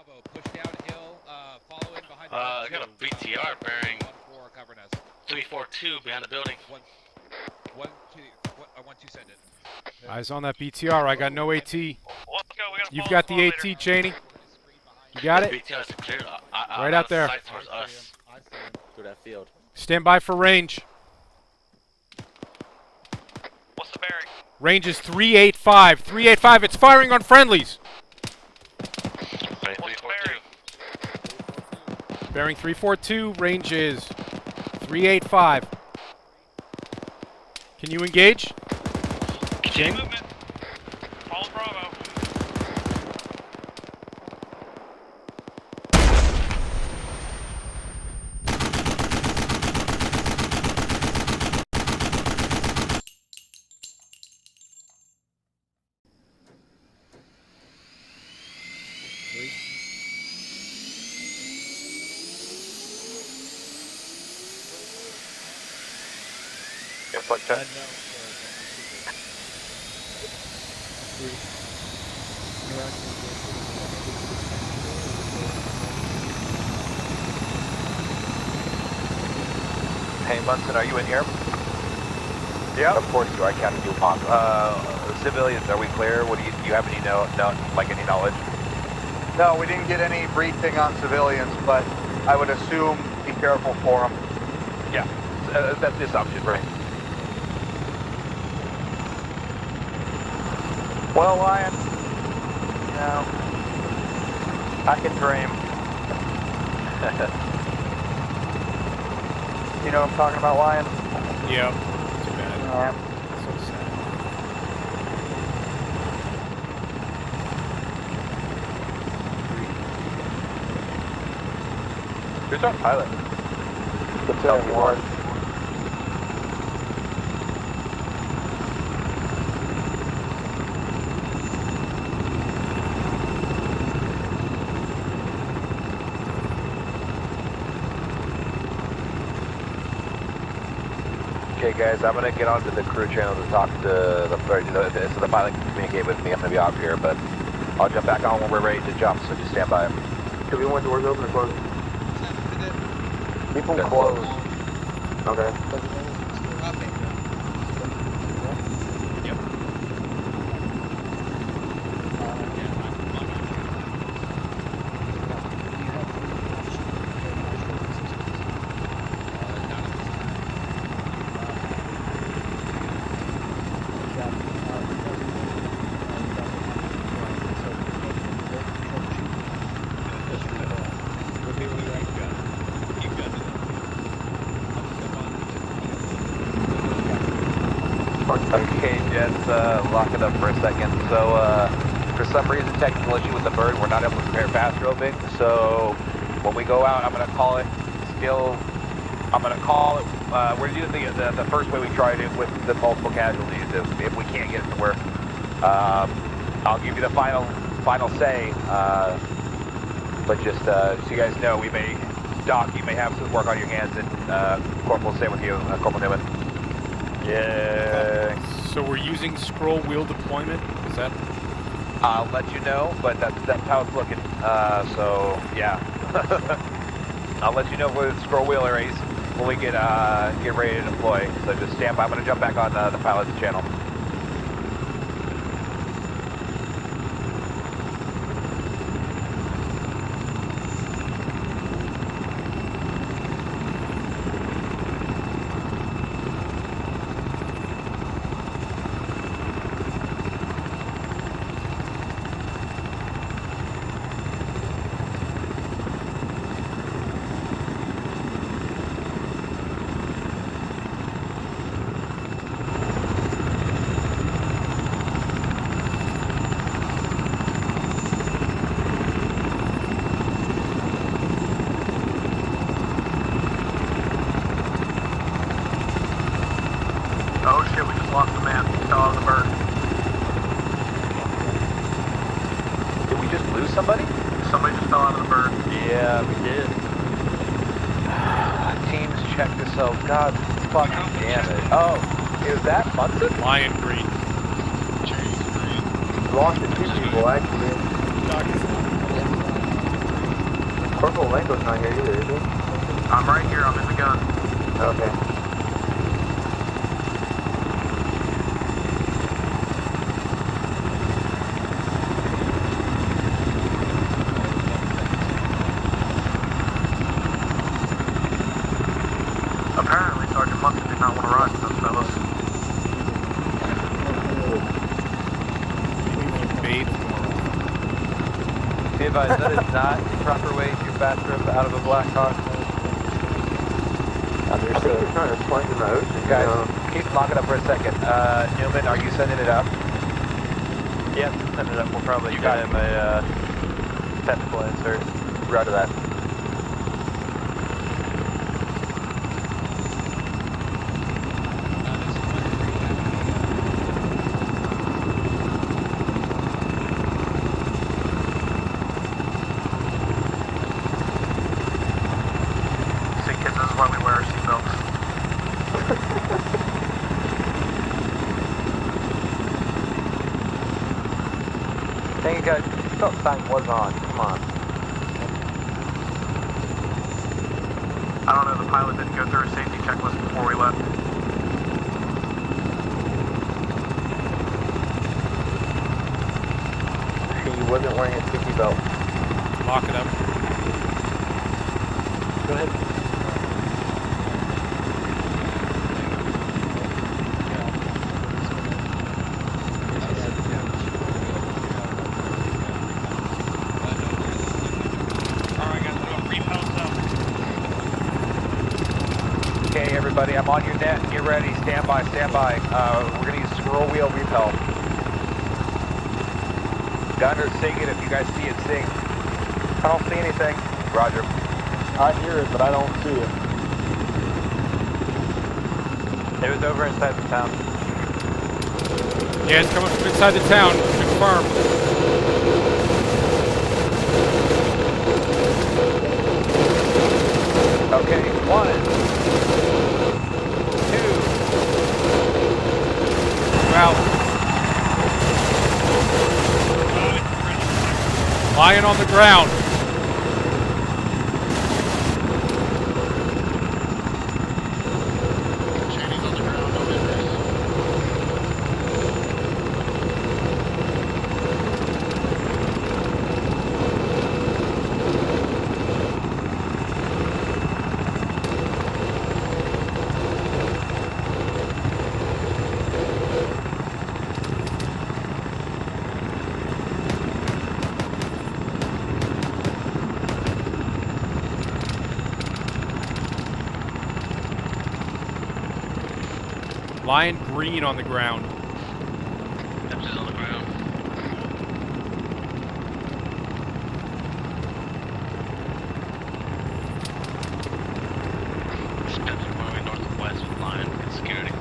Bravo, push downhill, follow in behind the I got a BTR bearing 1-4 covering us. 342 behind the building. 1-2, send it. Eyes on that BTR. I got no AT. Let's go. We gotta You've got the AT, Cheney. You got it? BTR is clear. Right out there. Sight towards us. Through that field. Stand by for range. What's the bearing? Range is 385. 385. It's firing on friendlies. What's the bearing? Bearing 342. Range is 385. Can you engage? King? Movement. Follow Bravo. Flight check. Hey Munson, are you in here? Yeah. Of course you are. I counted you upon. Civilians, are we clear? What do you have any any knowledge? No, we didn't get any briefing on civilians, but I would assume be careful for them. Yeah, that's the assumption, right? Well, Lion, you know, I can dream. You know what I'm talking about, Lion? Yeah. Too bad. So sad. Who's our pilot? Lieutenant Ward. Okay, guys, I'm gonna get onto the crew channel to talk to the so the pilot can communicate with me. I'm gonna be off here, but I'll jump back on when we're ready to jump. So just stand by. Do we want doors open or closed? Keep them They're closed. Okay. Okay, Jets, lock it up for a second. So, for some reason, technical issue with the bird, we're not able to prepare fast roping. So, when we go out, I'm going to call it skill. I'm going to call it. We're using the first way we tried it with the multiple casualties. If we can't get it to work, I'll give you the final say. But just so you guys know, we may, Doc, you may have some work on your hands, and Corporal, same with you, Corporal Newman. Yeah. So we're using scroll wheel deployment? Is that? I'll let you know, but that's how it's looking. So yeah. I'll let you know with scroll wheel arrays when we get ready to deploy. So just stand by. I'm gonna jump back on the pilot's channel. Oh shit, we just lost the man. Fell out of the bird. Did we just lose somebody? Somebody just fell out of the bird. Yeah, we did. Teams, check this out. God fucking damn it. Oh, is that Munson? Lion green. Lost 2 people, actually. Corporal Lanko's not here either, is he? I'm right here, I'm in the gun. Okay. Apparently, Sergeant Munson did not want to ride with those fellows. Be advised, that is not the proper way to fast rope out of a Blackhawk. Understood. I think you're trying to plunge in the ocean. Guys, keep locking up for a second. Newman, are you sending it up? Yep, send it up. We'll probably get him a technical insert. Roger that. Dang it, guys, belt sign was on. Come on. I don't know, the pilot didn't go through a safety checklist before we left. He wasn't wearing a safety belt. Lock it up. Go ahead. Okay, everybody, I'm on your net. Get ready. Stand by, stand by. We're going to use scroll wheel repel. Gunner, sing it if you guys see it, sing. I don't see anything. Roger. I hear it, but I don't see it. It was over inside the town. Yeah, it's coming from inside the town. Confirmed. Okay, 1, 2. Wow. Lying on the ground. Cheney's on the ground, no injuries. Lying green on the ground. Dempsey's on the ground. Steps are moving northwest with line and security.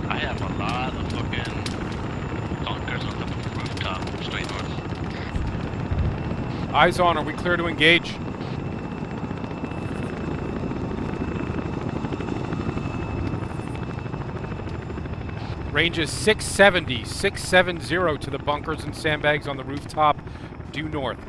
I have a lot of fucking bunkers on the rooftop, straight north. Eyes on. Are we clear to engage? Range is 670. 670 to the bunkers and sandbags on the rooftop, due north.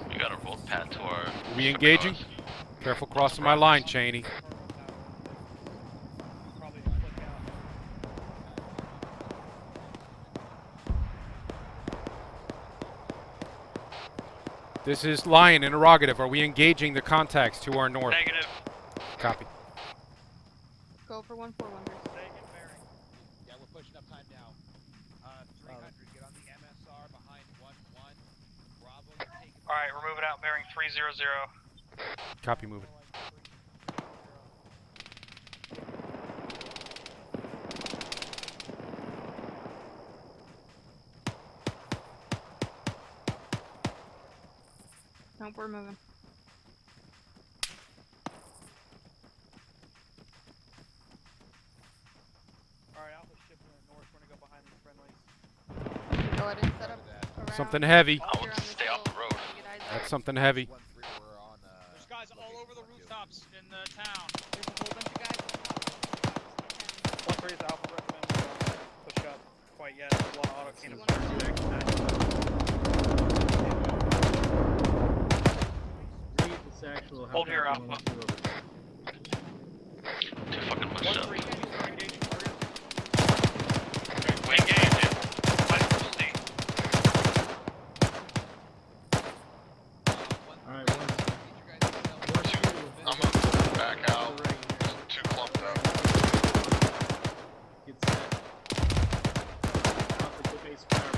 We got a road path to our... Are we engaging? Careful crossing my line, Cheney. This is Lion, interrogative. Are we engaging the contacts to our north? Negative. Copy. Go for 141. Yeah, we're pushing up time now. 300, get on the MSR behind 1-1. Bravo, you're taking... Alright, we're moving out bearing 300. Copy, moving. Nope, we're moving. Alright, Alpha ship in the north, we're gonna go behind these friendlies. Go ahead and set up around. Something heavy. I want to stay off the road. That's something heavy. There's guys all over the rooftops in the town. There's a whole bunch of guys. 1-3 is Alpha, recommend we don't push up quite yet. There's a lot of auto cannons. Hold here, Alpha. Too fucking much stuff. We engage it. Alright, I'm gonna back out. Too clumped up. get set. Alpha, go base fire.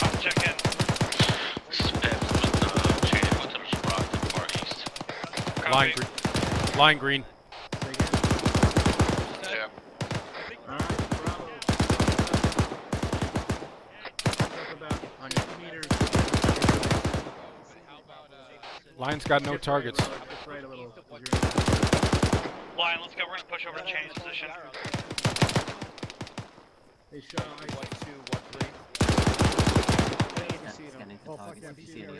I'll check in. Line green. Say again. Yeah. Alright, Bravo. Up about 100 meters. Line's got no targets. Just right a little. Lion, let's go. We're gonna push over to change position. They shot. Scanning for targets if you see any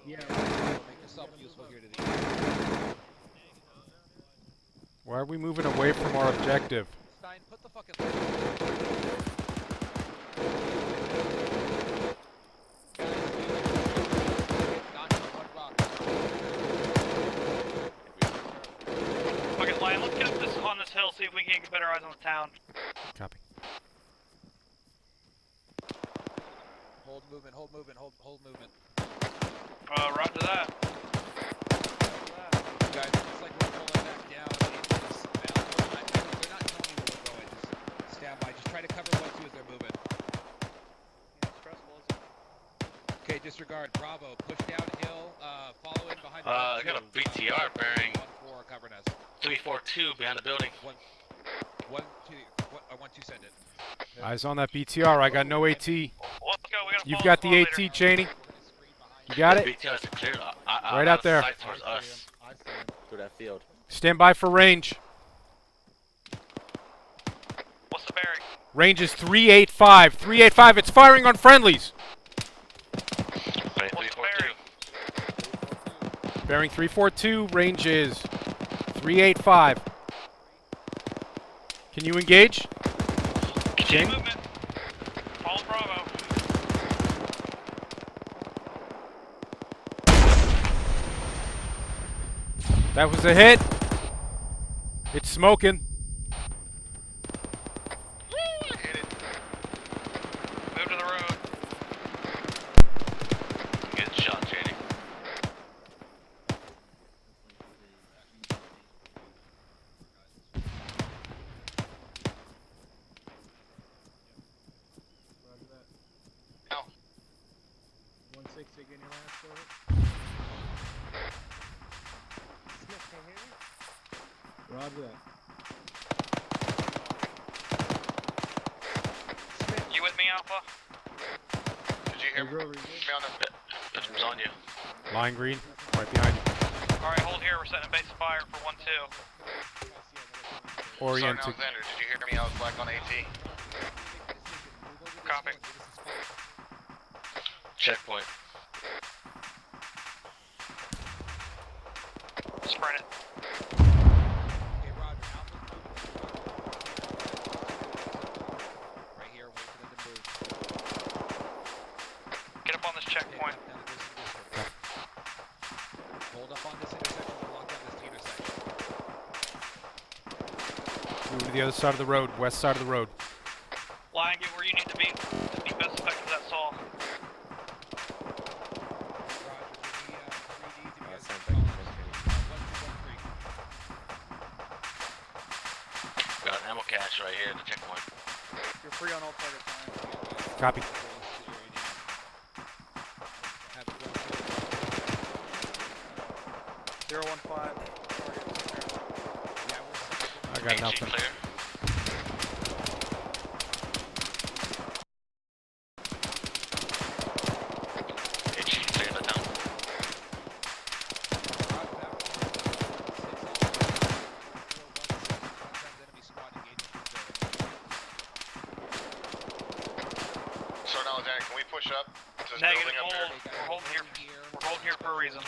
Yeah. Make yourself useful here to the Why are we moving away from our objective? Stein, put the fucking Okay, Lion, let's get up this on this hill, see if we can get better eyes on the town. Copy. hold movement, hold movement, hold movement. Roger that. Guys, it's like we're pulling back down. They're not telling you where we're going. Just stand by. Just try to cover 1-2 as they're moving. Stressful, isn't it? Okay, disregard. Bravo. Push downhill. Follow in behind. I got a BTR bearing 1-4 covering us. 342 behind the building. 1-2. 1-2. Send it. Eyes on that BTR. I got no AT. Let's go. We gotta You've follow got the the later. AT, Cheney. You got it? BTR's clear. Right out there. Towards us. through that field. Stand by for range. What's the bearing? Range is 385. 385. It's firing on friendlies. What's the bearing? Bearing 342. Range is 385. Can you engage? Continue movement. Follow Bravo. That was a hit. It's smoking. Hit it. Move to the road. Good shot, Cheney. Now. 160 again, your last shot. Roger that. You with me, Alpha? Did you hear me? Rover, you good? Me on the... It was on you. Line green. Right behind you. Alright, hold here. We're setting a base of fire for 1-2. Oriented. Sergeant Alexander, did you hear me? I was black on AT. Copy. Checkpoint. Sprint it. Okay, Roger. Right here. Wait for them to move. Get up on this checkpoint. Hold up on this intersection. We'll lock down this intersection. Move to the other side of the road. West side of the road. Lion, get where you need to be best effective of that saw. Got an ammo cache right here at the checkpoint. You're free on all targets, Lion. Copy. Zero 1-5. I got nothing. Clear. HG clear the town. There's Negative, building up there. hold. We're holding here. We're holding here for a reason. One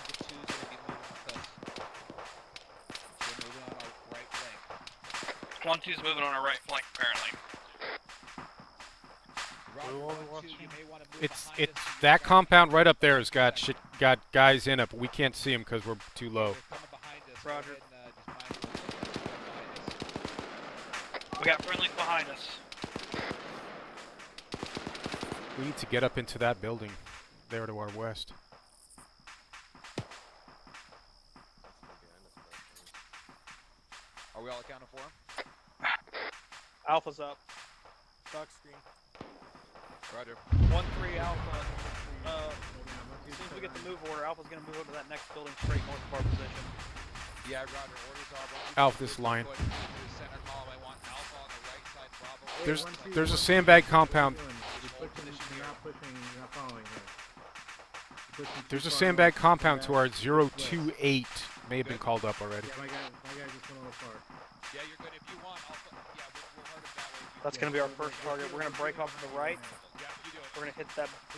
to two is gonna be moving with us. We're moving on our right flank. 1-2's moving on our right flank, apparently. Roger, 1-2, you may wanna move It's behind us to your that south. compound right up there has got guys in it, but we can't see them because we're too low. They're coming behind us. Roger. Go ahead and, just mind what's behind us. We got friendlies behind us. We need to get up into that building there to our west. Are we all accounted for? Alpha's up. Stock screen. Roger. 1-3 Alpha. As soon as we get the move order, Alpha's gonna move over to that next building straight north of our position. Yeah, Roger. Orders are Alpha, this line. Put into the center column. I want Alpha on the right side, Bravo. There's a sandbag compound. You're not pushing, you're not following him. You're pushing too There's a far sandbag north. compound to our West. 028. May have been called up already. Yeah, my guy just went a little far. Yeah, you're good. If you want, Alpha. Yeah, we'll hurt him that way. That's gonna be our first target. We're gonna break off to the right. Yeah, you do it. We're gonna hit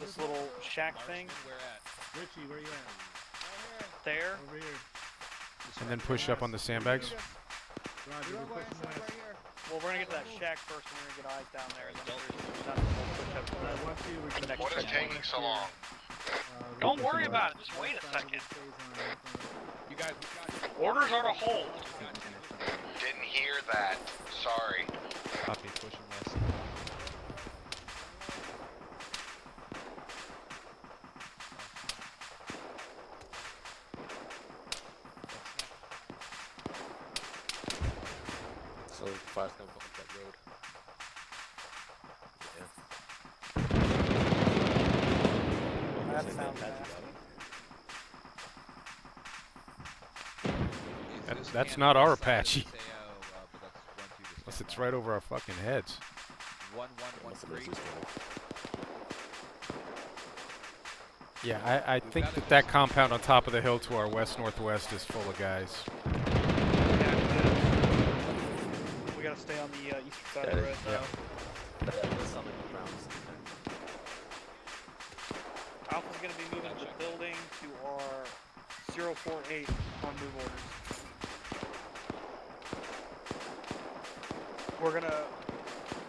this little shack thing Where at? Richie, where you at? there. Over here. And then push up on the sandbags. Roger, we're pushing west. Well, we're gonna get to that shack first, and we're gonna get eyes down there, and then we'll push up to Alright, the. once you, we're The next What is checkpoint. taking so long? Don't worry about it, just wait a second. You guys, we got you. Orders are to hold. Didn't hear that. Sorry. Copy, pushing west. So fire's gonna go up that road. Yeah. That sounds nasty. That's not our Apache. Unless it's right over our fucking heads. 1113. Yeah, I think that compound on top of the hill to our west-northwest is full of guys. We gotta stay on the eastern side of the road now. That does sound like the Browns. Alpha's gonna be moving to the building to our 048 on move orders. We're gonna,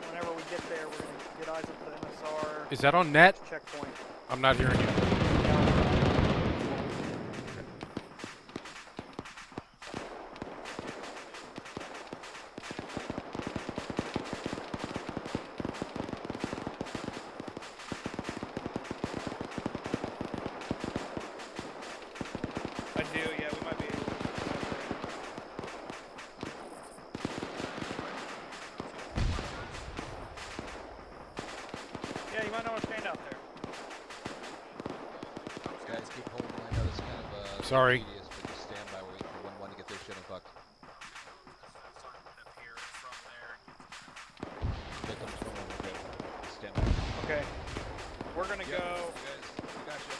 whenever we get there, we're gonna get eyes up to the MSR Is that on net? checkpoint. I'm not hearing you. I do, yeah, we might be able to. Yeah, you might not want to stand out there. Guys, keep holding. I know this kind of Sorry. tedious, but just stand by waiting for 1-1 to get their shit unfucked. Get them from over there. Stand by. Okay. We're gonna Yep, go. you guys, we got you.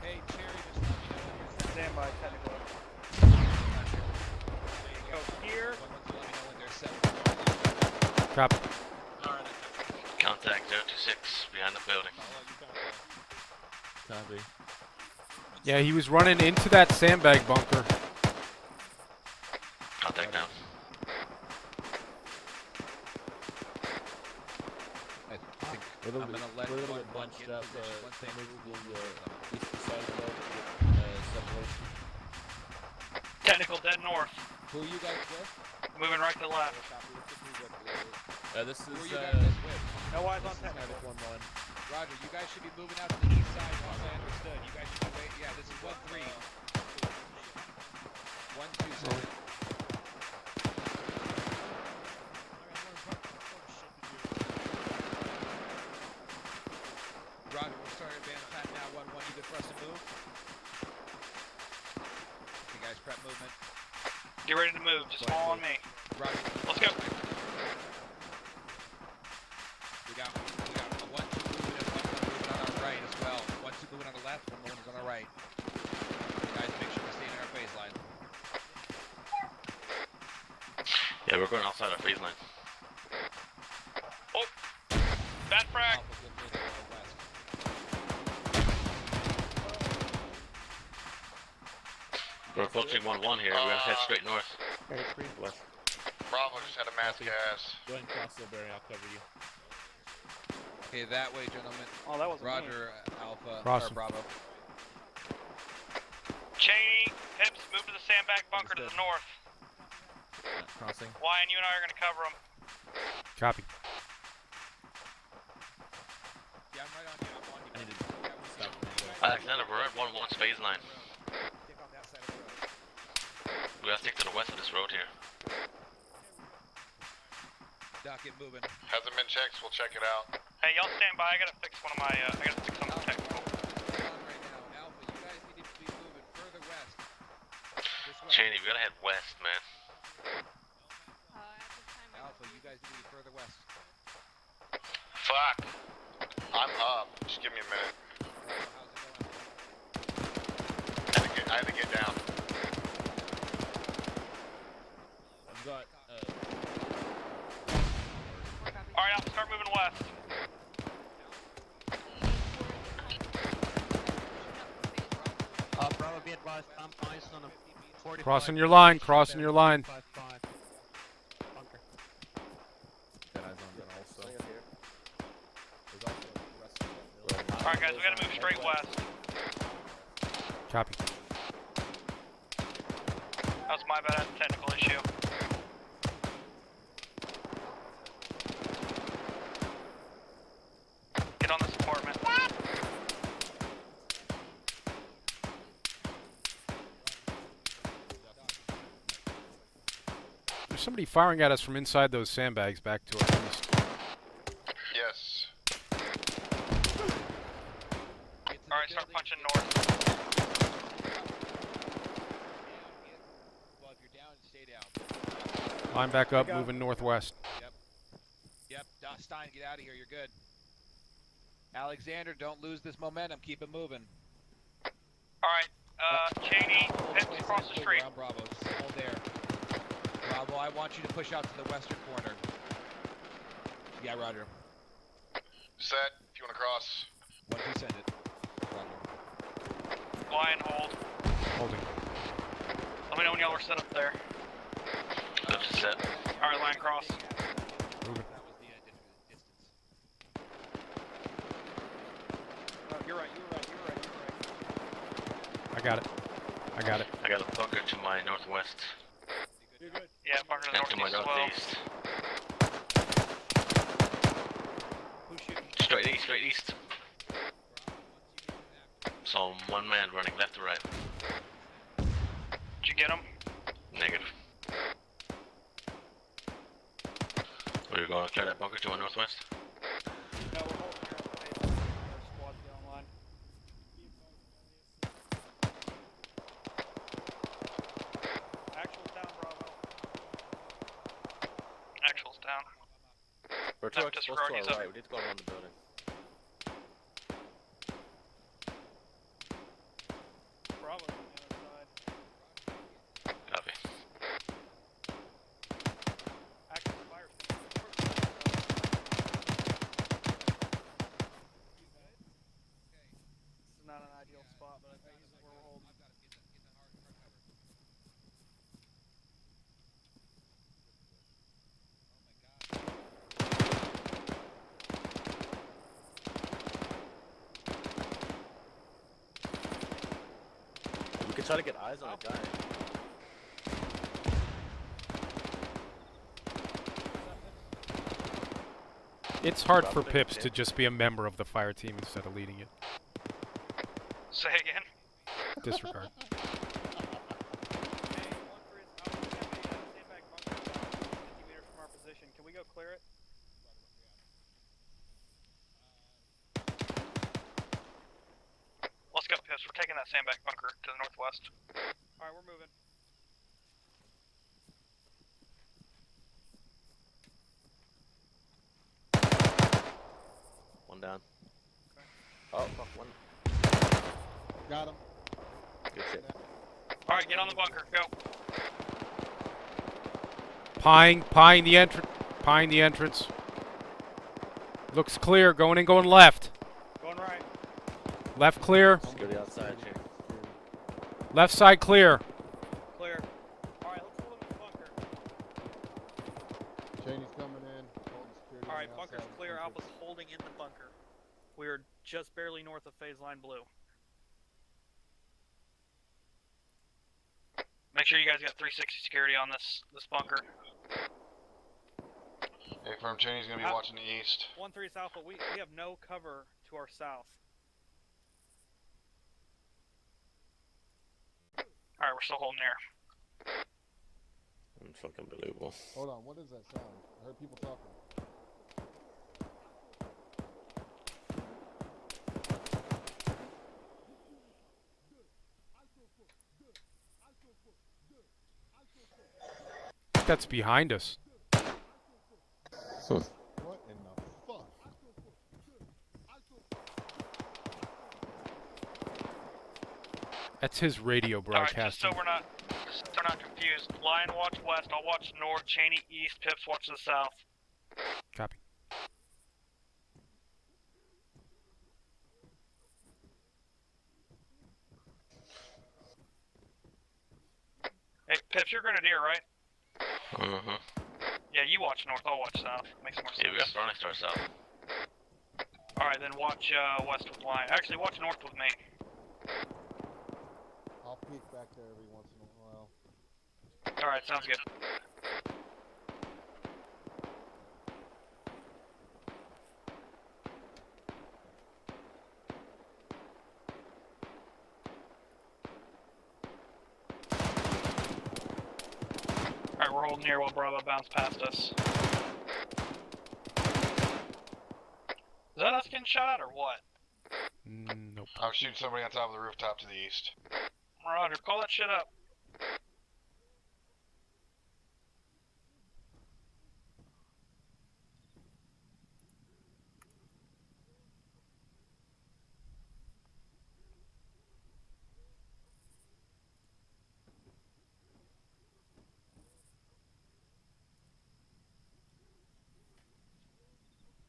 Hey, Cherry, just let me know when you're set. Stand by technical. There you Go here. Let me know when they're set. Copy. Contact 026 behind the building. Copy. Yeah, he was running into that sandbag bunker. Contact now. I think We're a little I'm bit, gonna let we're a little 1-1 bit bunched get in up. position. Once they Maybe move, we'll we'll the eastern side of the road to get separation. Technical dead north. Who are you guys with? Moving right to left. This Who are is you guys with? No eyes on this is technical. Havoc 1-1. Roger, you guys should be moving out to the east side once I understood. You guys should be waiting. Yeah, this is 1-3. 1-2-7. Roger, we're starting advance time now. 1-1, you good for us to move? You guys prep movement. Get ready to move. Just follow on me. Roger. Let's go. We got a 1-2 moving and 1-1 moving on our right as well. 1-2 moving on the left, 1-1 is on our right. Guys, make sure we stay in our baseline. Yeah, we're going outside our phase line. Oh, Bat frag. Alpha's a little further west. We're approaching 1-1 here. We're gonna head straight north. West. Bravo just had a mass gas. Go ahead and cross the bearing. I'll cover you. Okay, that way, gentlemen. Oh, that was Roger, Alpha, Cross or him. Bravo. Cheney, Pips, move to the sandbag bunker to the north. Crossing. Wyan, you and I are gonna cover them. Copy. Yeah, I'm right on you. I'm on you. I need to stop. Alexander, we're at 1-1's phase line. Take off that side of the road. We gotta stick to the west of this road here. Doc, get moving. Hasn't been checked, so we'll check it out. Hey, y'all stand by. I gotta fix one of my. I gotta fix something technical. Hold on right now. Alpha, you guys need to be moving further west. This way. Cheney, we gotta head west, man. Alpha, you guys need to be further west. Fuck. I'm up. Just give me a minute. Bravo, how's it going? I had to get down. I've got Alright, I'll start moving west. Bravo, be advised, I'm ice on a 45. Crossing your line. Crossing your line. 55. Bunker. got eyes on that also. There's also the rest of that. Alright, guys, we gotta move straight west. Copy. That was my bad. I had a technical issue. Get on this apartment. There's somebody firing at us from inside those sandbags back to our east. Yes. Alright, start punching north. Well, if you're down, stay down. Line back up, moving northwest. Yep, Stein, get out of here. You're good. Alexander, don't lose this momentum. Keep it moving. Alright, Cheney, Pips, across the street. Around Bravo. Just hold there. Bravo, I want you to push out to the western corner. Yeah, Roger. Set, if you want to cross. What if you send it? Roger. Line hold. Holding. Let me know when y'all are set up there. Good to set. Alright, line cross. Moving. That was the distance. You're right, you're right, you're right, you're right. I got it. I got it. I got a bunker to my northwest. You're good. Yeah, bunker to the And to my northeast as well. northeast. Who's shooting? Straight east. So one man running left to right. Did you get him? Negative. We're going to clear that bunker to our northwest. No, we're holding here at the base. Our squad's get online. Actual's down, Bravo. Actual's down. We're No, too disregard, close to he's our up. right. We need to go around the building. Bravo's on the other side. Copy. Actual fire's coming. This is not an ideal spot, but I think this is where we're holding. We could try to get eyes on a guy. It's hard for Pips to just be a member of the fire team instead of leading it. Say again. Disregard. Can we go clear it? Let's go, Pips. We're taking that sandbag bunker to the northwest. Alright, we're moving. One down. Oh, fuck, one. Got him. Good shit. Alright, get on the bunker. Go. Pine the entrance. Looks clear. Going in, going left. Going right. Left clear. Security outside, check. Left side clear. Clear. Alright, let's hold him in the bunker. Cheney's coming in. Holding security. Alright, bunker's clear. Alpha's holding in the bunker. We are just barely north of phase line blue. Make sure you guys got 360 security on this bunker. Hey, firm Cheney's gonna be watching the east. 1-3 is Alpha. We have no cover to our south. Alright, we're still holding here. Fucking believable. Hold on, what is that sound? I heard people talking. That's behind us. What in the fuck? That's his radio Alright, just so broadcasting. we're not confused. Lion watch west, I'll watch north, Cheney east, Pips watch the south. Copy. Hey, Pips, you're Grenadier, right? Mm-hmm. Yeah, you watch north, I'll watch south. Makes more sense. Yeah, we got Sonic Star South. Alright, then watch west with Lion. Actually, watch north with me. I'll peek back there every once in a while. Alright, sounds good. Alright, we're holding here while Bravo bounced past us. Is that us getting shot or what? Nope. I'm shooting somebody on top of the rooftop to the east. Roger, call that shit up.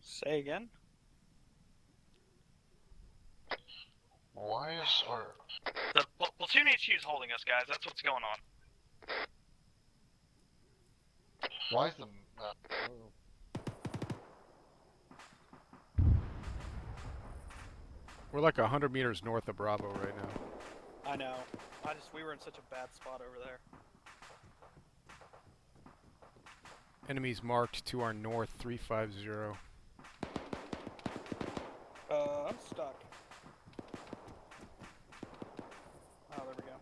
Say again? Why is our... The platoon HQ is holding us, guys. That's what's going on. Why is the... We're like 100 meters north of Bravo right now. I know. We were in such a bad spot over there. Enemies marked to our north, 350. I'm stuck. Oh, there we go.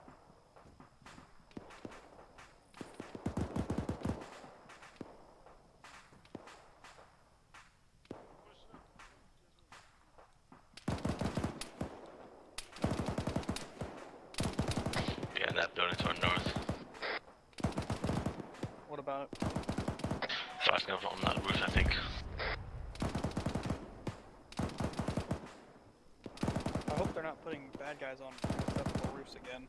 Yeah, in that building to our north. What about it? So I was going on that roof, I think. I hope they're not putting bad guys on acceptable roofs again.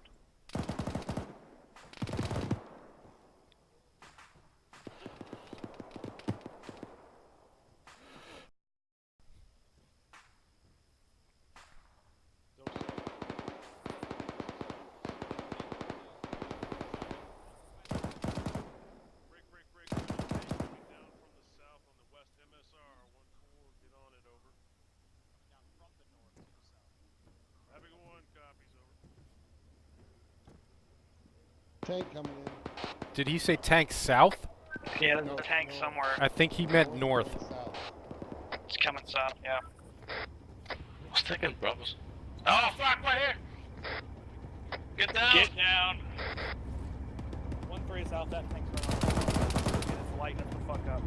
Tank coming in. Did he say tank south? Yeah, there's a tank somewhere. I think he meant north. South. It's coming south, yeah. What's taking Bravos? Oh, fuck, right here! Get down! Get down! 1-3 south, that tank's running on. It's lighting it the fuck up.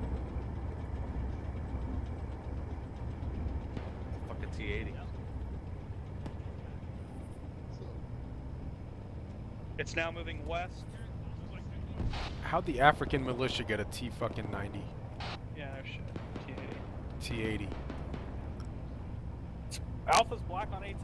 Fucking T-80. It's now moving west. How'd the African militia get a T-90? Yeah, no shit. T-80. Alpha's black on AT.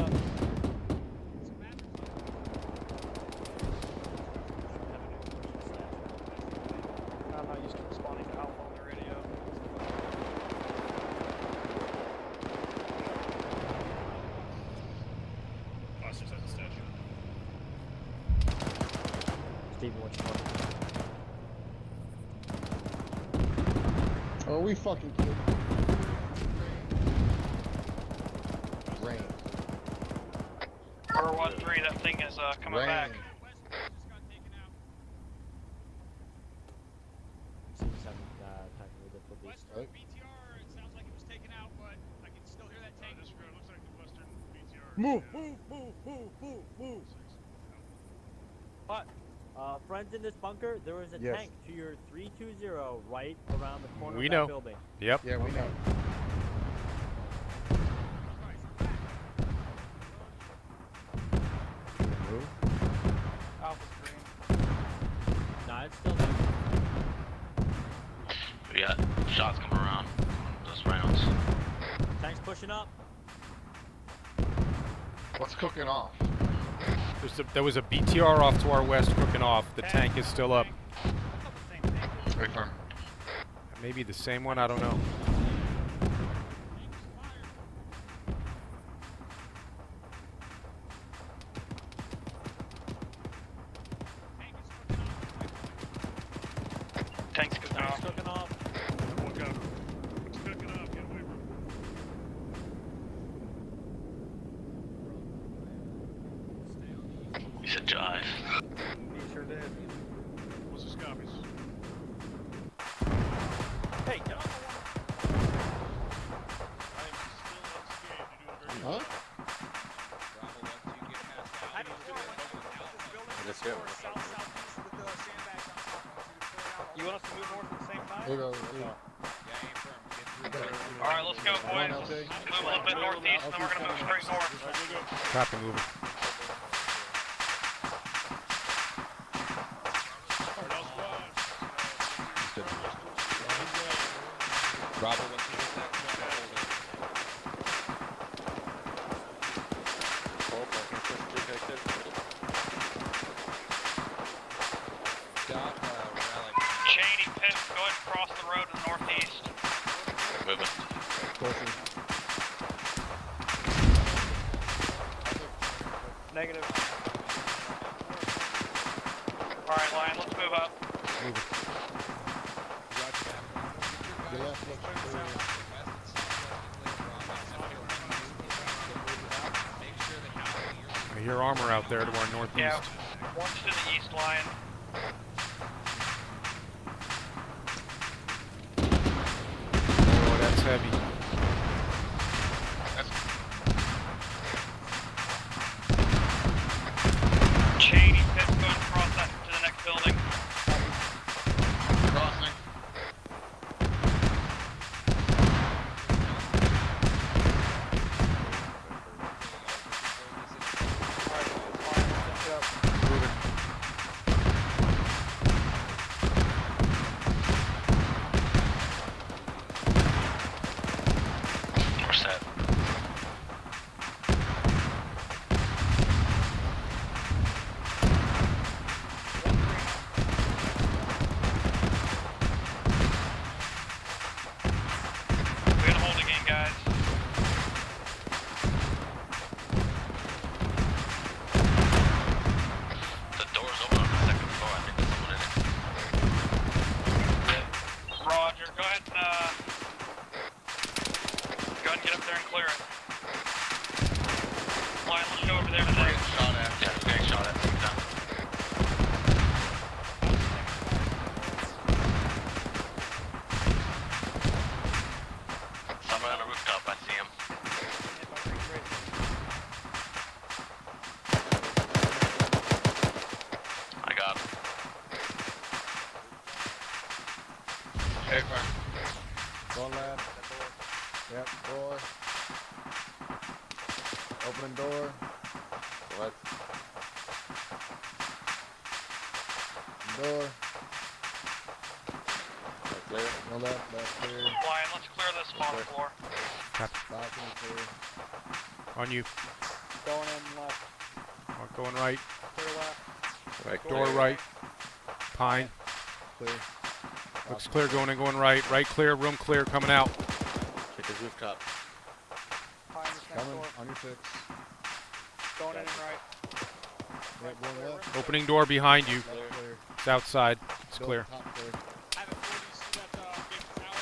I'm not used to responding to Alpha on the radio. Monsters has a statue. Steven, what you want? Oh, we fucking killed. Rain. 413, that thing is coming back. Seems having technical difficulties. Right. BTR, it sounds like it was taken out, but I can still hear that tank. Looks like the Western BTR. Move. What? Friends in this bunker, there was a Yes. tank to your 320 right around the corner We of know. that building. Yep. Yeah, we know. Move. Alpha's green. Nah, it's still there. We got shots coming around. Those rounds. Tank's pushing up. What's cooking off? There was a BTR off to our west cooking off. The tank is still up. Wait for him. Maybe the same one, I don't know. Tank's cooking Tank's off. cooking off. Look out. It's cooking up. Get away from He said jive. He sure did. What's the scopies? Hey, get on the I am still unscathed. You're doing very Huh? You want us to move north at the same time? Hold on. Alright, let's go, boys. Let's move a little bit northeast, and then we're gonna move straight north. Copy, moving. Bravo, once you hit that corner, hold it. Dot, rally. Cheney, Pitt, go ahead and cross the road to the northeast. Moving. Negative. Alright, Lion, let's move up. I hear armor out there to our northeast. Yeah, one's to the east, Lion. Oh, that's heavy. Cheney, Pitt, go ahead and cross that to the next building. Crossing. We're set. We're gonna hold again, guys. The door's open on the second floor. I think there's someone in it. Roger, go ahead and get up there and clear it. Lion, let's go over there to We're the getting shot at. Yeah, we're getting shot at. Yeah. Someone on the rooftop. I see him. I got him. Hey, fire. Going left. Yep, door. Opening door. What? Door. Clear? No left, left clear. Lion, let's clear this bottom floor. Balcony clear. On you. Going in left. Mark going right. Clear left. Right, Door right. Pine. Clear. Looks clear going in, going right. Right clear, room clear, coming out. Check his rooftop. Pine is next Coming door. on your 6. Going in and right. Right, going left. Opening door behind you. Left clear. It's outside. It's Build clear. Top clear. Havoc 4, do you see that big tower?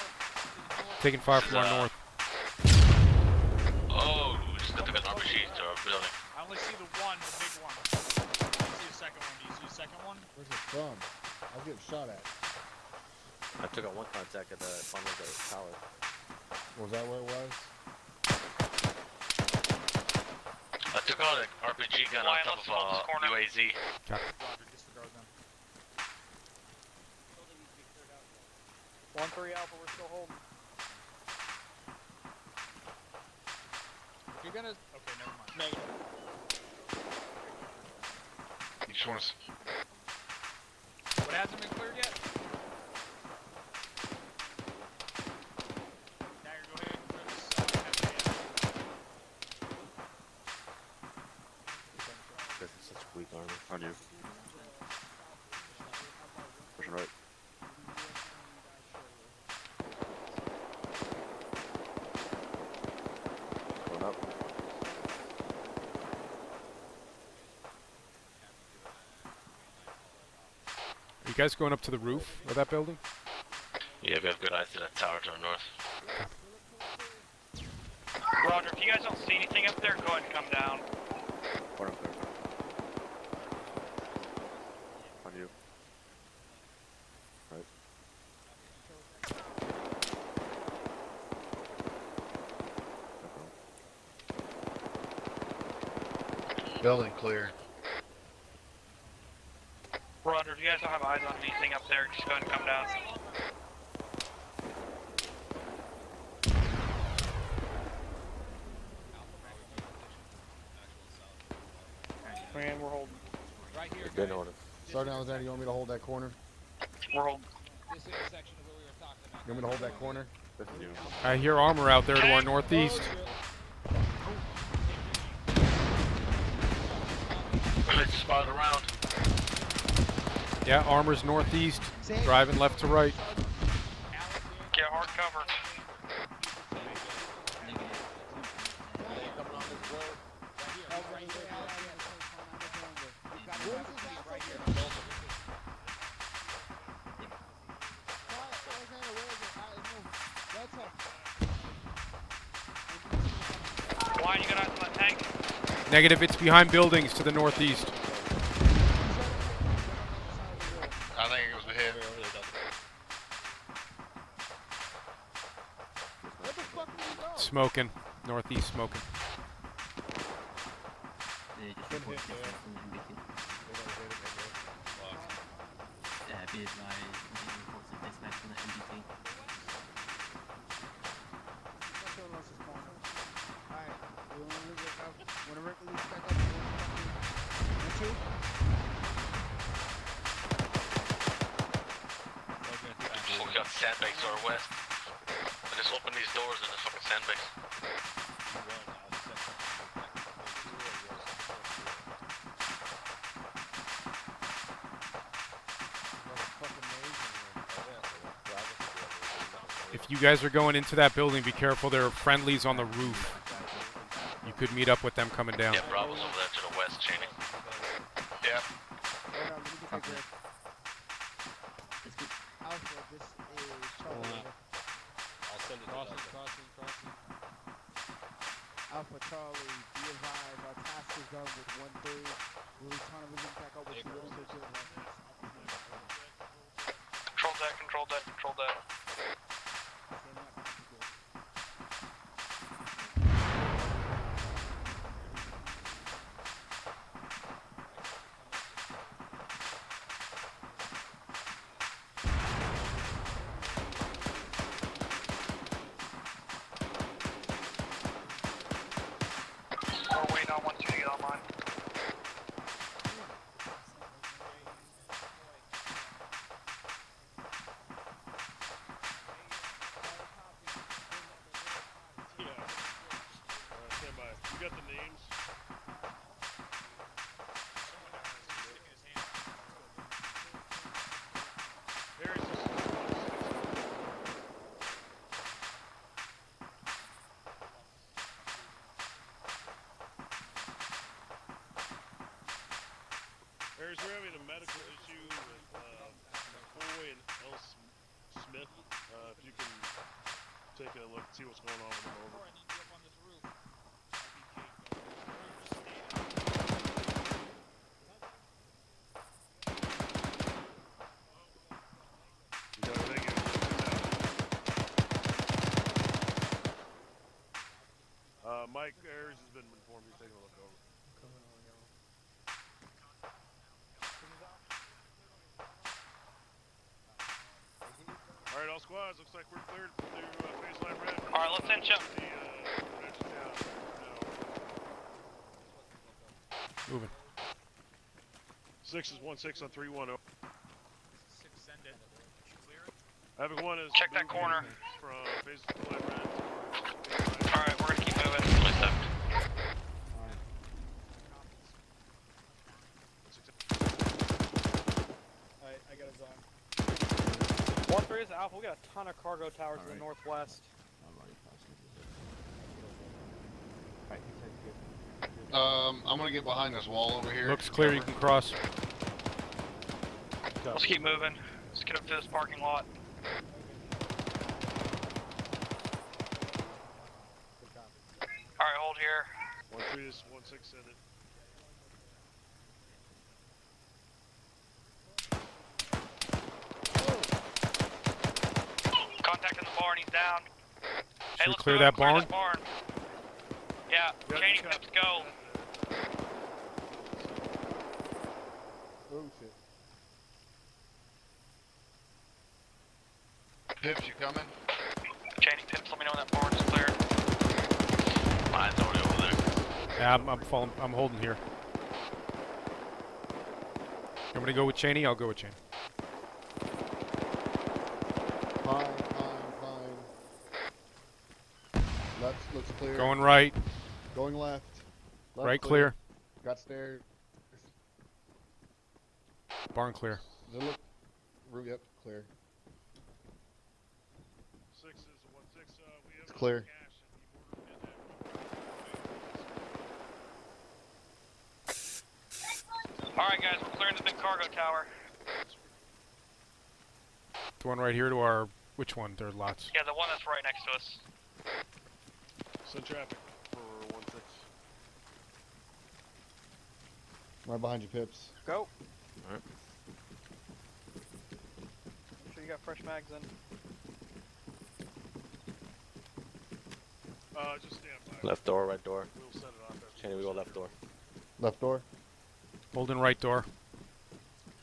Taking fire from our north. Oh, just got the RPG to our building. I only see the one, the big one. I don't see the second one. Do you see the second one? Where's it from? I was getting shot at. I took out one contact at the bottom of the tower. Was that where it was? I took out an RPG gun on top of UAZ. Copy. Roger, disregard them. 1-3 Alpha, we're still holding. If you're gonna... Okay, never mind. Negative. You just want to... What hasn't been cleared yet? Dagger, go ahead and clear this This is such weak armor. On you. Pushing right. Going up. Are you guys going up to the roof of that building? Yeah, we have good eyes to that tower to our north. Roger, if you guys don't see anything up there, go ahead and come down. Corner clear. On you. Right. Building clear. Roger, if you guys don't have eyes on anything up there, just go ahead and come down. Man, we're holding. Right here, Good guys. order. Sergeant Alexander, you want me to hold that corner? We're holding. This intersection is what we were talking about. You want me to hold that corner? This is you. I hear armor out there to our northeast. Let's spot around. Yeah, armor's northeast. Driving left to right. Get hard cover. Why you got eyes on that tank? Negative, it's behind buildings to the northeast. I think it was ahead. Smoking. Northeast smoking. We got sandbags to our west. I just open these doors and there's fucking sandbags. If you guys are going into that building, be careful. There are friendlies on the roof. You could meet up with them coming down. Yeah, Bravo's over there to the west, chaining. Yeah. I'll send it crossing. Alpha Charlie, be advised, our task is done with 1-3. We'll be trying to resume back up with the Control that. We're waiting on 1-2 to get online. issue with Foy and L. Smith. If you can take a look, see what's going on with them over. I need you up on this roof. You got everything? Mike Ayers has been informed. He's taking a look over. All right, all squads. Looks like we're cleared to baseline red. All right, let's end jump. Moving. 6 is 1-6 on 310. 6 send it. Havoc 1 is Check that corner. from baseline red. All right, we're gonna keep moving. 27. Alright, I got a zone. 1-3 is Alpha. We got a ton of cargo towers to the northwest. I'm gonna get behind this wall over here. Looks clear, you can cross. Let's keep moving. Let's get up to this parking lot. Alright, hold here. 1-3 is 1-6 send it. Contact in the barn, he's down. Should we let's clear go that clear barn? this barn. Yeah, Cheney, let's go. Oh shit. Pips, you coming? Cheney, Pips, let me know when that barn's cleared. Mine's already over there. Yeah, I'm holding here. You want me to go with Cheney? I'll go with Cheney. Fine. Left looks clear. Going right. Going left. Right clear. Got stairs. Barn clear. Does it look? Yep, clear. 6 is 1-6. We have It's clear. Alright guys, we're clearing the big cargo tower. The one right here to our, which one? There are lots. Yeah, the one that's right next to us. Send traffic for 1-6. Right behind you, Pips. Go. Alright. Make sure you got fresh mags in. Just stand by. Left door, right door. We'll set it off after. Cheney, we go left door. Left door. Holding right door.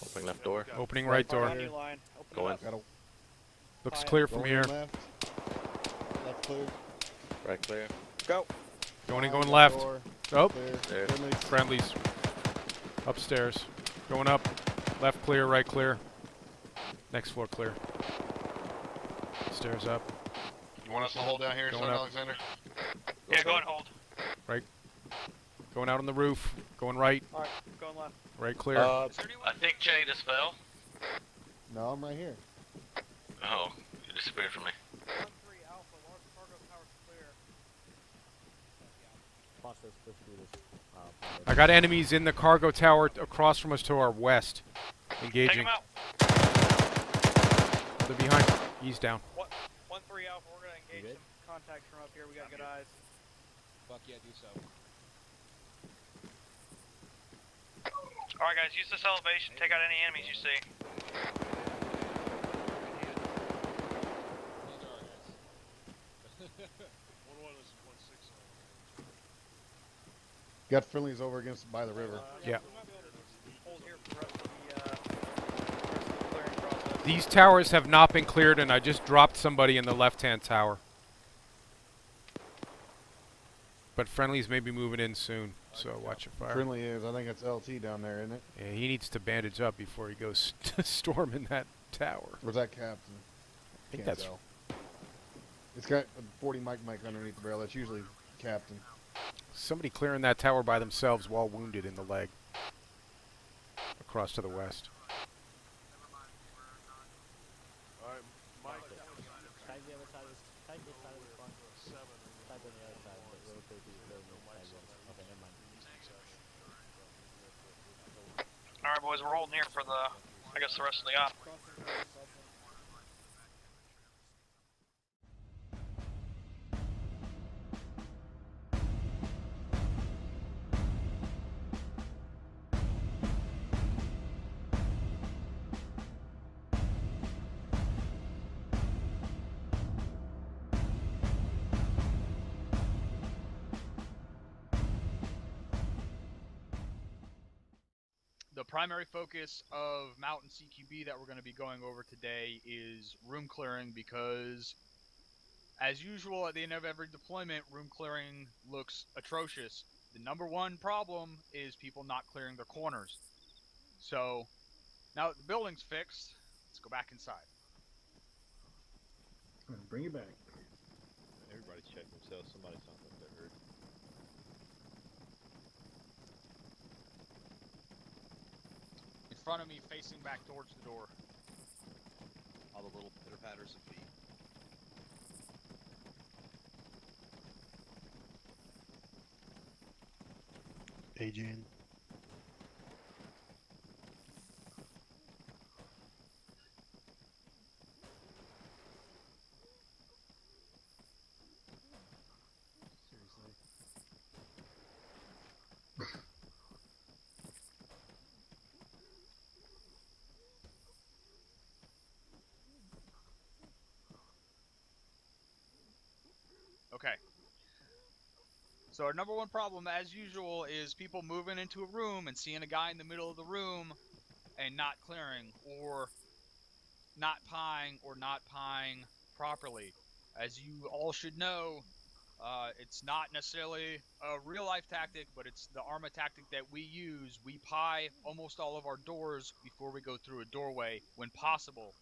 Opening left door. Opening right door. On your line. Open Go in. it up. Gotta Looks Fine. clear from going here. Left. Left clear. Right clear. Go. Going left. Door. Oh, Clear. There. friendlies. Upstairs. Going up. Left clear, right clear. Next floor clear. Stairs up. You want us to hold down here, Going Son up. Alexander? Yeah, go and hold. Going out on the roof. Going right. Alright, going left. Right clear. I think Cheney just fell. No, I'm right here. Oh, you disappeared from me. 1-3 Alpha, large cargo towers clear. Watch this, push through this. I got enemies in the cargo tower across from us to our west. Take Engaging. him out. They're behind. He's down. 1-3 Alpha, we're gonna engage good? some contacts from up here. We got good eyes. Fuck yeah, do so. Alright guys, use this elevation, take out any enemies you see. These are our guys. 1-1 is 1-6. Got friendlies over against by the river. Yeah. We might be able to hold here for the rest of the clearing process. These towers have not been cleared, and I just dropped somebody in the left-hand tower. But friendlies may be moving in soon, so watch your fire. Friendly is. I think it's LT down there, isn't it? Yeah, he needs to bandage up before he goes storming that tower. Or is that captain? I think Can't that's tell. It's got a 40 mic underneath the barrel. That's usually captain. somebody clearing that tower by themselves while wounded in the leg. Across to the west. Alright, Mike. Tag the other side of this. Tag this side of the front. 7. Tag on the other side. But rotate the other side. Okay, never mind. Alright, boys. boys. We're holding here for the, I guess, the rest of the op. The primary focus of Mountain CQB that we're going to be going over today is room clearing, because as usual at the end of every deployment, room clearing looks atrocious. The number one problem is people not clearing their corners. So now that the building's fixed, let's go back inside. Bring it back. Everybody's checking themselves. Somebody sounds like they're hurt. In front of me, facing back towards the door. All the little pitter patters of feet. Adrian. Seriously. Okay. So our number one problem, as usual, is people moving into a room and seeing a guy in the middle of the room and not clearing, or not pieing properly. As you all should know, it's not necessarily a real-life tactic, but it's the ARMA tactic that we use. We pie almost all of our doors before we go through a doorway when possible.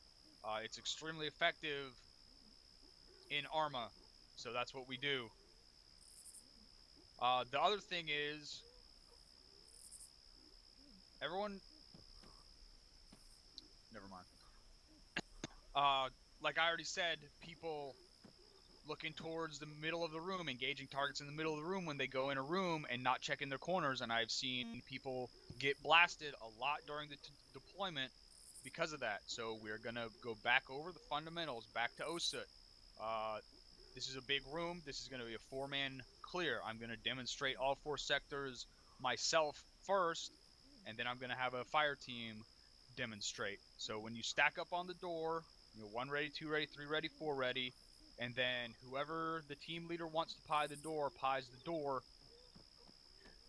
It's extremely effective in ARMA, so that's what we do. The other thing is, everyone, never mind. Like I already said, people looking towards the middle of the room, engaging targets in the middle of the room when they go in a room and not checking their corners, and I've seen people get blasted a lot during the deployment because of that. So we're gonna go back over the fundamentals, back to OSUT. This is a big room. This is going to be a 4-man clear. I'm going to demonstrate all 4 sectors myself first, and then I'm going to have a fire team demonstrate. So when you stack up on the door, 1 ready, 2 ready, 3 ready, 4 ready, and then whoever the team leader wants to pie the door, pies the door.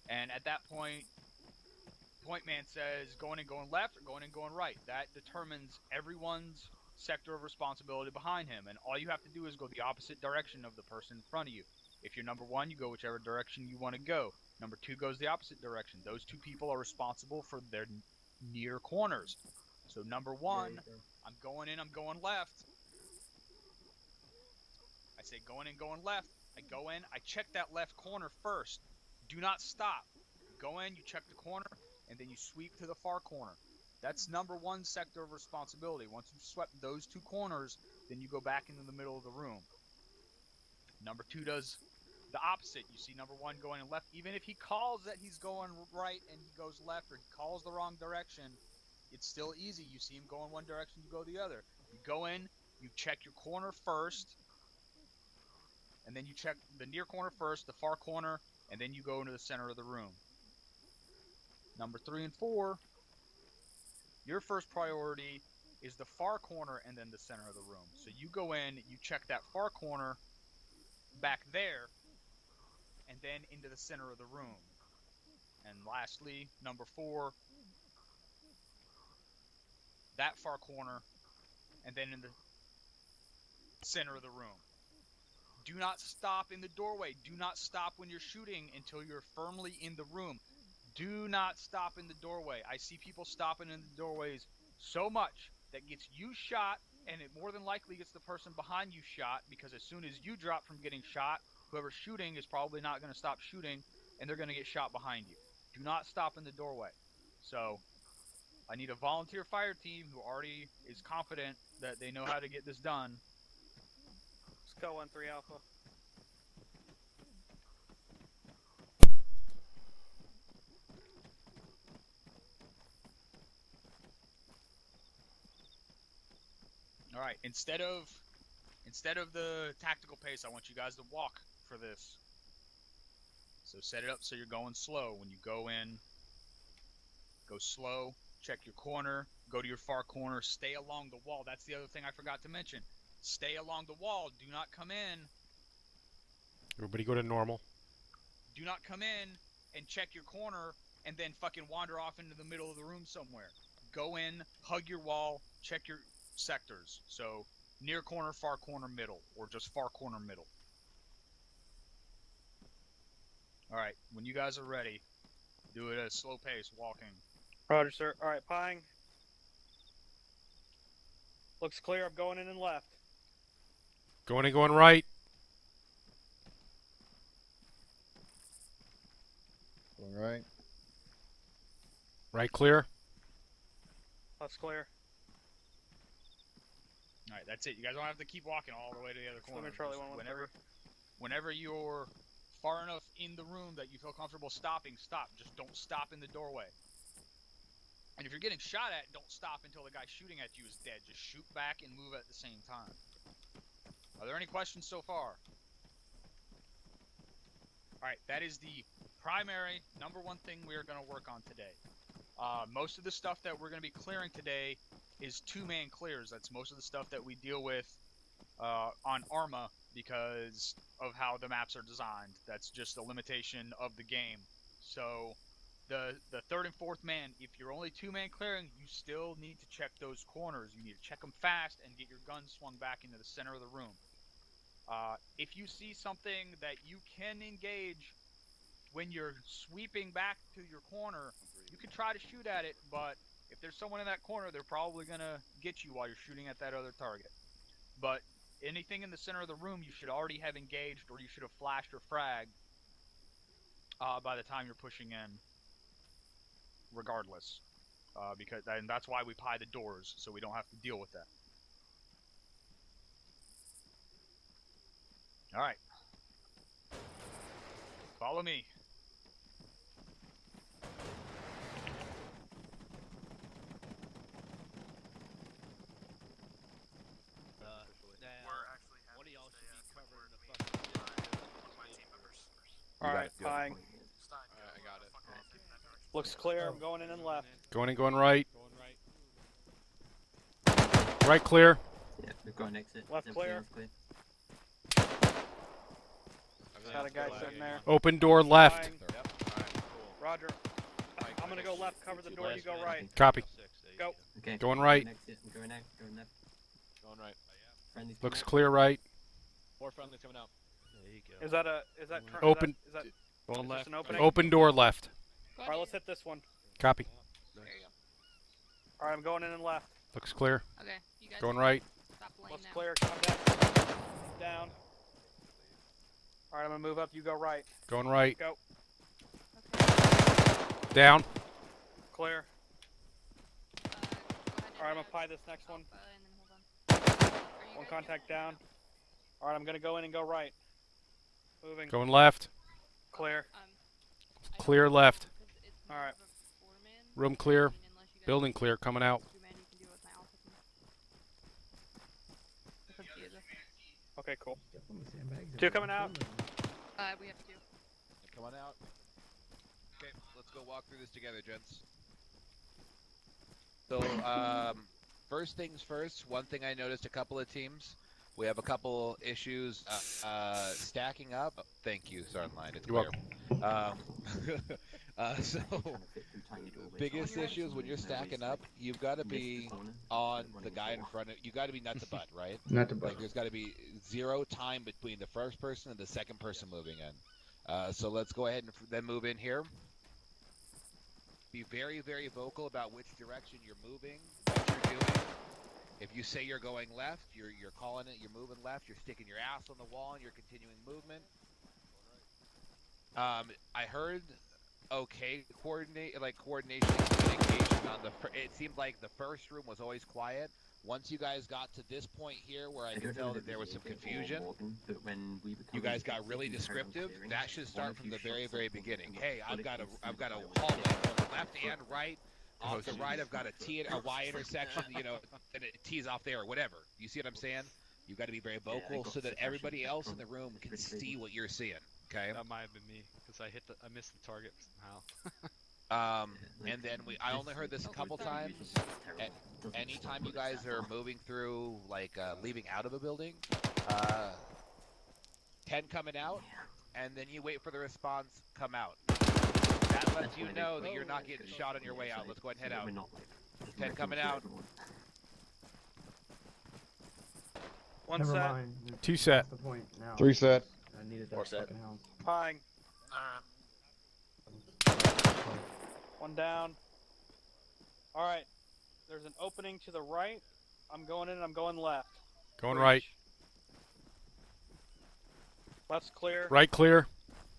And at that point, point man says going and going left or going and going right. That determines everyone's sector of responsibility behind him, and all you have to do is go the opposite direction of the person in front of you. If you're number 1, you go whichever direction you want to go. Number 2 goes the opposite direction. Those 2 people are responsible for their near corners. So number 1, I'm going in, I'm going left. I say going in, going left. I go in, I check that left corner first. Do not stop. You go in, you check the corner, and then you sweep to the far corner. That's number 1 sector of responsibility. Once you've swept those 2 corners, then you go back into the middle of the room. Number 2 does the opposite. You see number 1 going left. Even if he calls that he's going right and he goes left, or he calls the wrong direction, it's still easy. You see him going one direction, you go the other. You go in, you check your corner first, and then you check the near corner first, the far corner, and then you go into the center of the room. Number 3 and 4, your first priority is the far corner and then the center of the room. So you go in, you check that far corner back there, and then into the center of the room. And lastly, number 4, that far corner, and then in the center of the room. Do not stop in the doorway. Do not stop when you're shooting until you're firmly in the room. Do not stop in the doorway. I see people stopping in the doorways so much that gets you shot, and it more than likely gets the person behind you shot, because as soon as you drop from getting shot, whoever's shooting is probably not going to stop shooting, and they're going to get shot behind you. Do not stop in the doorway. So I need a volunteer fire team who already is confident that they know how to get this done. Let's go 1-3 Alpha. All right. Instead of the tactical pace, I want you guys to walk for this. So set it up so you're going slow. When you go in, go slow. Check your corner. Go to your far corner. Stay along the wall. That's the other thing I forgot to mention. Stay along the wall. Do not come in. Everybody go to normal. Do not come in and check your corner and then fucking wander off into the middle of the room somewhere. Go in, hug your wall, check your sectors. So near corner, far corner, middle, or just far corner, middle. All right, when you guys are ready, do it at a slow pace, walking. Roger, sir. All right, Pine. Looks clear. I'm going in and left. Going and going right. Going right. Right clear. Left's clear. All right, that's it. You guys don't have to keep walking all the way to the other corner. Charlie, Whenever you're far enough in the room that you feel comfortable stopping, stop. Just don't stop in the doorway. And if you're getting shot at, don't stop until the guy shooting at you is dead. Just shoot back and move at the same time. Are there any questions so far? All right, that is the primary #1 thing we are going to work on today. Most of the stuff that we're going to be clearing today is 2-man clears. That's most of the stuff that we deal with on ARMA because of how the maps are designed. That's just a limitation of the game. So the 3rd and 4th man, if you're only 2-man clearing, you still need to check those corners. You need to check them fast and get your gun swung back into the center of the room. If you see something that you can engage when you're sweeping back to your corner, you can try to shoot at it, but if there's someone in that corner, they're probably going to get you while you're shooting at that other target. But anything in the center of the room, you should already have engaged, or you should have flashed or fragged by the time you're pushing in, regardless. And that's why we pie the doors, so we don't have to deal with that. All right. Follow me. One of y'all should be covering the fucking Alright, fine. I got it. Looks clear. I'm going in and left. Going and going right. Right clear. Yeah, we're going exit. Left clear. Got a guy sitting there. Open door left. Fine. Roger. I'm gonna go left, cover the door, you go right. Copy. Go. Okay. Going right. Going left. Going right. Looks clear right. More friendlies coming out. There you go. Is that Open. Is that Going left. an opening? Open door left. Alright, let's hit this one. Copy. Alright, I'm going in and left. Looks clear. Okay, you guys Going right. stop laying Looks now. clear, contact. Down. Alright, I'm gonna move up, you go right. Going right. Go. Down. Clear. Alright, I'm gonna pie this next one. One contact down. Alright, I'm gonna go in and go right. Moving. Going left. Clear. Clear left. Alright. Room clear. Building clear. Coming out. Okay, cool. 2 coming out. We have 2. Come on out. Okay, let's go walk through this together, gents. So, first things first, one thing I noticed a couple of teams, we have a couple issues stacking up. Oh, thank you, Sergeant Line. It's You're clear. So, biggest issue is when you're stacking up, you've got to be on the guy in front of you. Got to be nut to butt, right? Nut to butt. Like there's got to be 0 time between the first person and the second person moving in. So let's go ahead and then move in here. Be very, very vocal about which direction you're moving, what you're doing. If you say you're going left, you're calling it. You're moving left. You're sticking your ass on the wall and you're continuing movement. I heard coordination and communication on it seemed like the first room was always quiet. Once you guys got to this point here where I could tell that there was some confusion, you guys got really descriptive. That should start from the very, very beginning. Hey, I've got a hallway left and right. off the right, I've got a T and a Y intersection, you know, and it tees off there or whatever. You see what I'm saying? You've got to be very vocal so that everybody else in the room can see what you're seeing. Okay. That might have been me because I missed the target somehow. And then I only heard this a couple times. Anytime you guys are moving through, like leaving out of a building, 10 coming out, and then you wait for the response, come out. That lets you know that you're not getting shot on your way out. Let's go ahead and head out. 10 coming out. One set. 2 set. 3 set. I needed that 4 set. fucking hound. Pine. One down. Alright. There's an opening to the right. I'm going in, I'm going left. Going right. Left's clear. Right clear.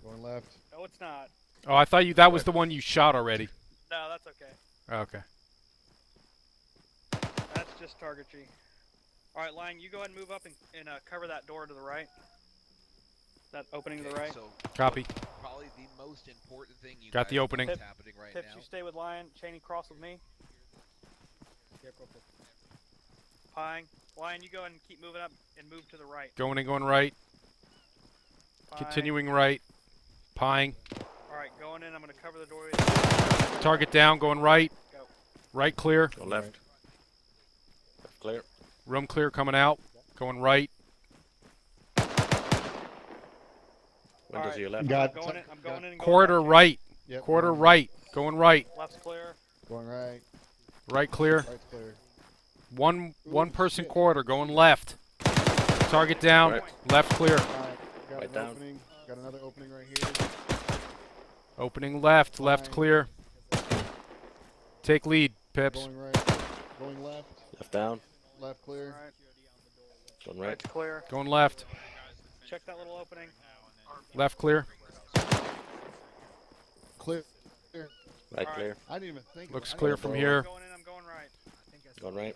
Going left. No, it's not. Oh, I thought that was the one you shot already. No, that's okay. Okay. That's just target G. Alright, Lang, you go ahead and move up and cover that door to the right. That opening to the right. So Copy. Probably the most important thing you Got the guys opening. know what's happening right Pips, now. you stay with Lion. Cheney, cross with me. Pine. Lion, you go ahead and keep moving up and move to the right. Going and going right. Pine. Continuing right. Pieing. Alright, going in. I'm going to cover the door. Target down. Going right. Go. Right clear. Go left. Left clear. Room clear coming out. Going right. Windows to your left. Got I'm going in and going Corridor left. right. Yep, Quarter going right. Going right. Left's clear. Going right. Right clear. Right's clear. One person corridor going left. Target down. Right. Left clear. Alright, got Right an down. opening. Got another opening right here. Opening left. Left Fine. clear. Take lead, Pips. Going right. Going left. Left down. Left clear. Alright. Going right. Right's clear. Going left. Check that little opening. Left clear. Clear. Right clear. I didn't even think. Looks I clear didn't from even- here. I'm going in, I'm going right. Going right.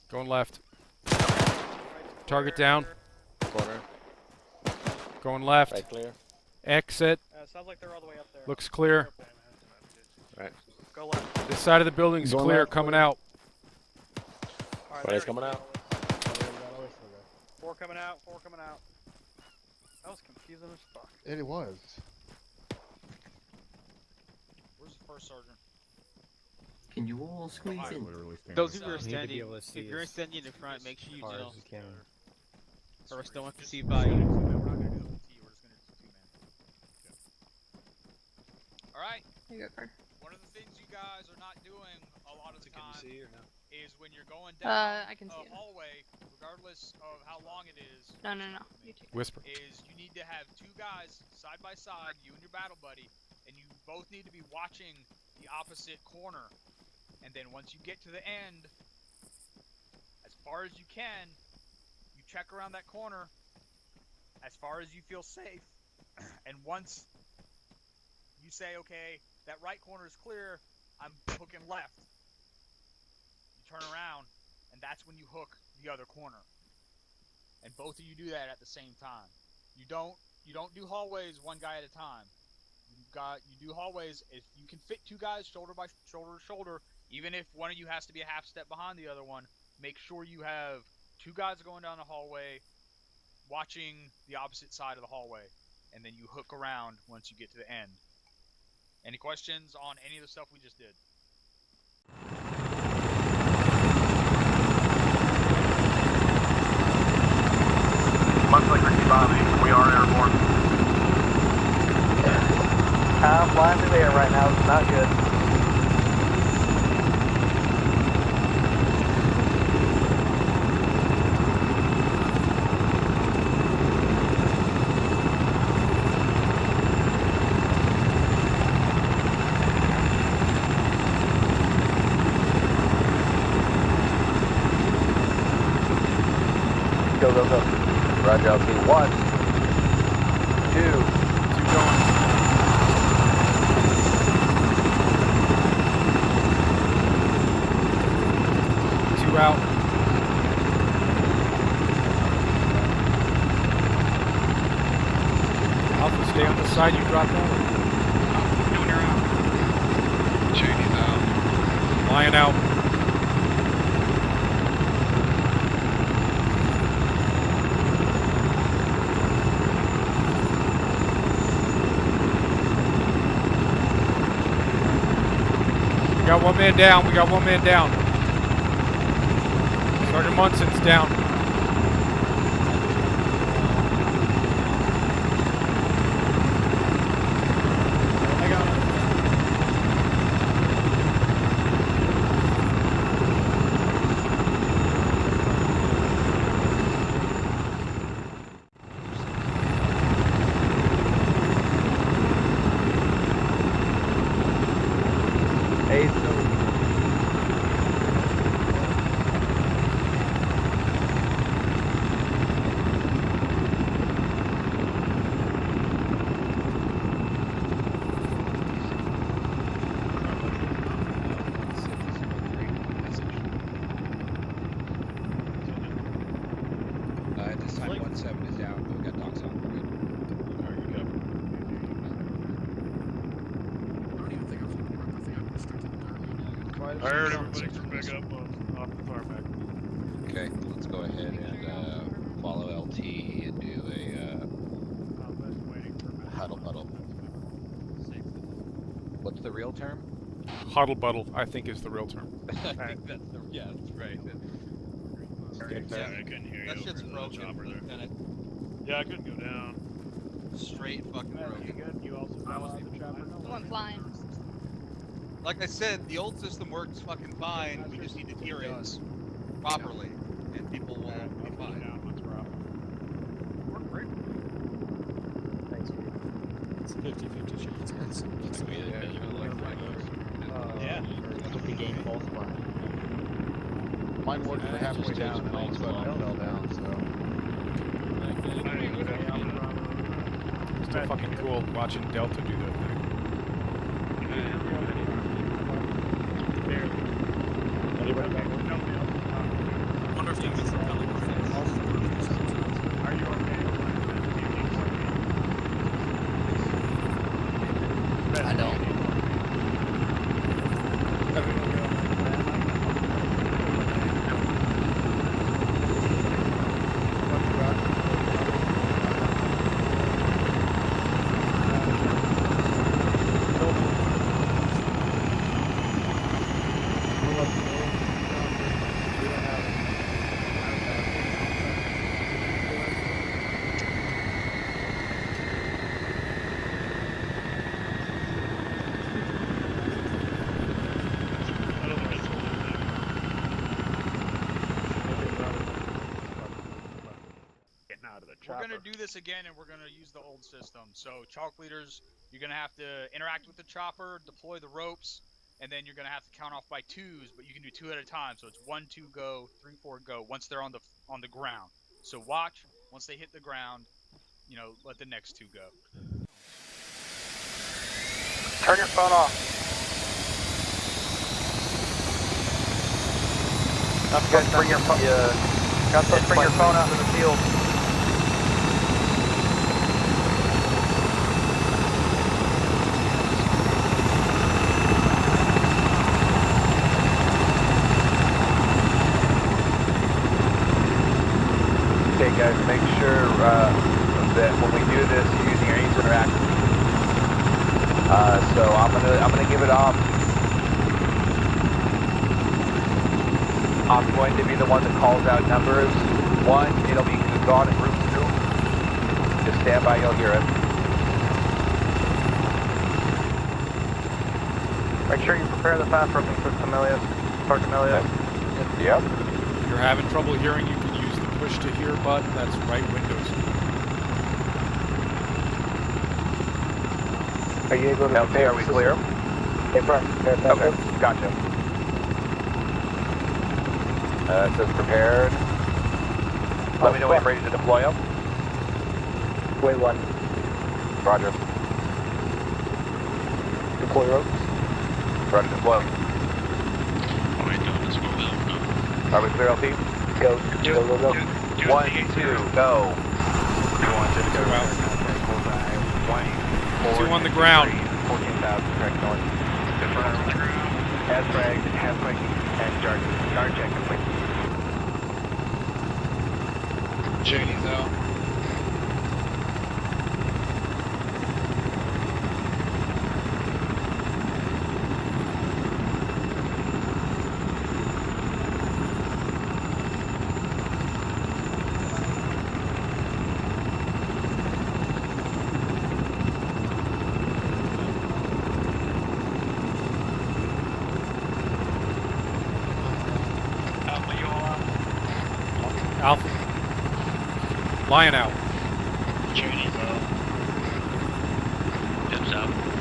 Going left. Right's Target clear. down. Corner. Going left. Right clear. Exit. Sounds like they're all the way up there. Looks clear. Right. Go left. This side of the building's Going clear. left, Coming clear. out. Alright, Right is there. coming out. 4 coming out, 4 coming out. That was confusing as fuck. It was. Where's the first sergeant? Can you all squeeze in? Those of you are standing, if you're standing in the front, make sure you do. Or still want to see by. We're not gonna do it with T. We're just gonna do 2 man. All right. Here you go, Carter. One of the things you guys are not doing a lot of the time Can you see or no? is when you're going down I can see a it. hallway, regardless of how long it is. No. You take it. Whisper. Is you need to have 2 guys side by side, you and your battle buddy, and you both need to be watching the opposite corner. And then once you get to the end, as far as you can, you check around that corner as far as you feel safe. And once you say, okay, that right corner is clear, I'm hooking left. You turn around, and that's when you hook the other corner. And both of you do that at the same time. You don't do hallways one guy at a time. You do hallways if you can fit 2 guys shoulder by shoulder to shoulder. Even if one of you has to be a half step behind the other one, make sure you have 2 guys going down the hallway, watching the opposite side of the hallway, and then you hook around once you get to the end. Any questions on any of the stuff we just did? Much like Ricky Bobby, we are airborne. I'm flying through the air right now. It's not good. Go, go, go. Roger, I'll see 1, 2. 2 going. Two out. Alpha, stay on the side you dropped out. Cheney's out. Flying out. We got one man down. We got one man down. Sergeant Munson's down. I got him. Hey, At this time, 1-7 is down, but we got docs on. We're good. I heard everybody from back up off the tarmac. Okay, let's go ahead and follow LT and do a huddle buddle. What's the real term? Huddle buddle, I think, is the real term. I think that's the, yeah, that's right. Yeah, I couldn't hear you. That shit's over the broken, chopper there. Lieutenant. Yeah, I couldn't go down. Straight fucking broken. You good? You also fell out of the chopper? I went flying. Like I said, the old system works fucking fine. We just need to hear it properly, and people will be fine. Thanks, dude. It's 50-50 chance. Yeah. With the game both fly. Mine worked for halfway down and all of a sudden I fell down, so. Still fucking cool watching Delta do that thing. Anybody got one? I wonder if you missed the Are you okay? I don't. We're gonna do this again, and we're gonna use the old system. So chalk leaders, you're gonna have to interact with the chopper, deploy the ropes, and then you're gonna have to count off by twos. But you can do two at a time. So it's 1, 2, go, 3, 4, go. Once they're on the ground. So watch. Once they hit the ground, you know, let the next two go. Turn your phone off. Not supposed to bring your phone. Not supposed to bring your phone out to the field. Okay, guys, make sure that when we do this, you're using your ACE interaction. So I'm gonna give it off. I'm going to be the one that calls out numbers. 1, it'll be gone in group 2. Just stand by, you'll hear it. Make sure you prepare the fast roping system, Melius. Sergeant Melius. Yep. If you're having trouble hearing, you can use the push to hear button. That's right Windows. Are you able to prepare? Are we clear? Okay, gotcha. It says prepared. Let me know when I'm ready to deploy them. Way 1. Roger. Deploy ropes. Ready to deploy them. Are we clear, LT? Go. 1, 2, go. 2 on the ground. 14,000, correct north. Has fragged, and guard check complete. Cheney's out. Alpha. Lion out. Cheney's out. Dibs out.